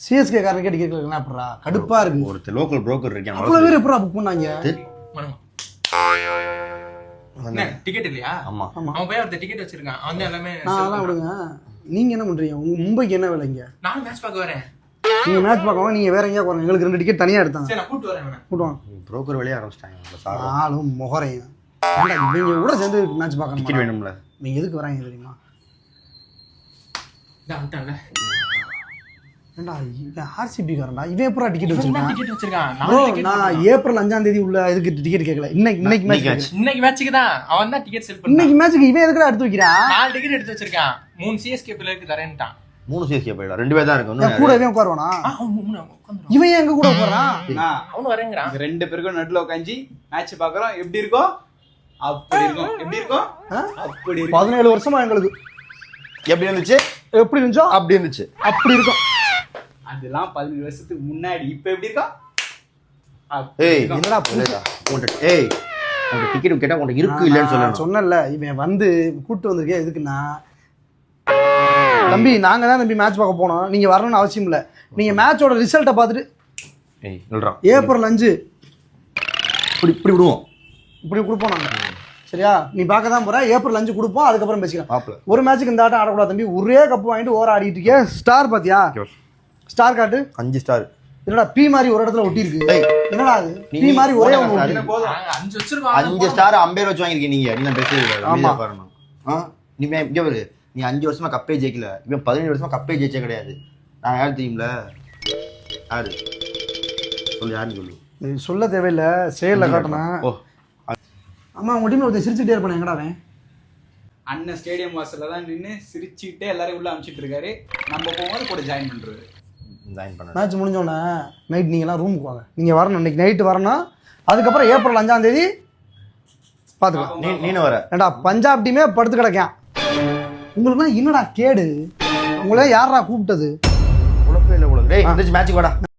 CSK காரன் கேட்டு கேட்கலாம் அப்படிறா கடுப்பா இருக்கு. ஒரு லோக்கல் புரோக்கர் இருக்கேன். அவ்வளவு பேர் எப்படா புக் பண்ணாங்க? டிக்கெட் இல்லையா? ஆமா அவன் போய் அந்த டிக்கெட் வச்சிருக்கான். அவன் எல்லாமே அதெல்லாம் விடுங்க. நீங்க என்ன பண்றீங்க? உங்க மும்பைக்கு என்ன வேலைங்க? நான் மேட்ச் பார்க்க வரேன். நீங்க மேட்ச் பார்க்கணும். நீங்க வேற எங்கேயா போறீங்க? எங்களுக்கு 2 டிக்கெட் தனியா எடுத்தாங்க. சரி நான் கூட்டு வரேன். கூட்டுவாங்க. புரோக்கர் வேலையை ஆரம்பிச்சிட்டாங்க. ஆளும் முகரையும் இவங்க கூட சேர்ந்து மேட்ச் பார்க்கணும். டிக்கெட் வேணும்ல. நீங்க எதுக்கு வராங்க தெரியுமா? ஏண்டா இவன் ஆர்சிபி காரன்டா. இவன் எப்படா டிக்கெட் வச்சிருக்கான்? டிக்கெட் வச்சிருக்கான். நான் ஏப்ரல் 5ஆம் தேதி உள்ள இதுக்கு டிக்கெட் கேட்கல. இன்னைக்கு மேட்ச். இன்னைக்கு மேட்ச்சுக்கு தான் அவன் தான் டிக்கெட் செல் பண்ணான். இன்னைக்கு மேட்ச்சுக்கு இவன் எதுக்குடா எடுத்து வைக்கிறான்? 4 டிக்கெட் எடுத்து வச்சிருக்கான். 3 சிஎஸ்கே பிளேயருக்கு தரேன்ட்டான். 3 சிஎஸ்கே போயிடலாம். 2 பேர் தான் இருக்கு. கூட இவன் உட்காருவானா? இவன் ஏன் எங்க கூட உட்காரான்? அவனு வரேங்கிறான். 2 பேருக்கும் நடுல உட்காந்து மேட்ச் பாக்குறோம். எப்படி இருக்கும்? அப்படி இருக்கும். எப்படி இருக்கும்? அப்படி இருக்கும். 17 வருஷமா எங்களுக்கு எப்படி இருந்துச்சு? எப்படி இருந்துச்சோ அப்படி இருந்துச்சு. அப்படி இருக்கும். அதெல்லாம் 17 வருஷத்துக்கு முன்னாடி. இப்ப எப்படி இருக்கும்? ஏய் என்னடா புரியல? ஏய் உங்க டிக்கெட் கேட்டா உனக்கு இருக்கு இல்லன்னு சொல்லணும். சொன்னல இவன் வந்து கூட்டு வந்திருக்கே எதுக்குன்னா, தம்பி நாங்க தான் தம்பி மேட்ச் பார்க்க போனோம். நீங்க வரணும்னு அவசியம் இல்ல. நீங்க மேட்சோட ரிசல்ட்டை பார்த்துட்டு ஏய் சொல்றா. ஏப்ரல் 5 இப்படி விடுவோம். இப்படி கொடுப்போம் நாங்க. சரியா? நீ பார்க்க தான் போற. ஏப்ரல் 5 கொடுப்போம். அதுக்கப்புறம் பேசிக்கலாம். மாப்ள ஒரு மேட்ச்சுக்கு இந்த ஆட்டம் ஆடக்கூடாது தம்பி. ஒரே கப்பு வாங்கிட்டு ஓர ஆடிட்டு இருக்கே. ஸ்டார் பாத்தியா? ஸ்டார் காட்டு. 5 ஸ்டார். என்னடா பி மாதிரி ஒரு இடத்துல ஒட்டி இருக்கு. என்னடா அது? பி மாதிரி ஒரே ஒண்ணு ஒட்டி இருக்கு. போதும். 5 வச்சிருக்கான். 5 ஸ்டார் அம்பேர் வச்சு வாங்கிருக்கீங்க நீங்க. நீங்க பேசுறீங்க. ஆமா. நீ இங்க பாரு. நீ 5 வருஷமா கப்பே ஜெயிக்கல. இவன் 17 வருஷமா கப்பே ஜெயிச்சே கிடையாது. நான் யாரு தெரியும்ல? யாரு சொல்லு? யாருன்னு சொல்லு. நீ சொல்ல தேவையில்லை. செயல்ல காட்டணும். ஓ ஆமா உங்க டீம்ல ஒருத்தர் சிரிச்சுட்டே இருப்பானே. எங்கடா அவன்? அண்ணன் ஸ்டேடியம் வாசல்ல தான் நின்று சிரிச்சுட்டே எல்லாரையும் உள்ள அனுப்பிச்சிட்டு இருக்காரு. நம்ம போகும்போது கூட ஜாயின் பண்றாரு. ஜாயின் பண்ண மேட்ச் முடிஞ்சோடனே நைட் நீங்கள்லாம் ரூமுக்கு வாங்க. நீங்கள் வரணும். இன்னைக்கு நைட்டு வரணும். அதுக்கப்புறம் ஏப்ரல் 5ஆம் தேதி பார்த்துக்கலாம். நீனு வர. ஏண்டா பஞ்சாப் டீமே படுத்து கிடக்கேன். உங்களுக்குலாம் என்னடா கேடு? உங்களே யாரா கூப்பிட்டது? உழப்பே இல்லை உலகம். டேய் மேட்ச்சுக்கு வாடா.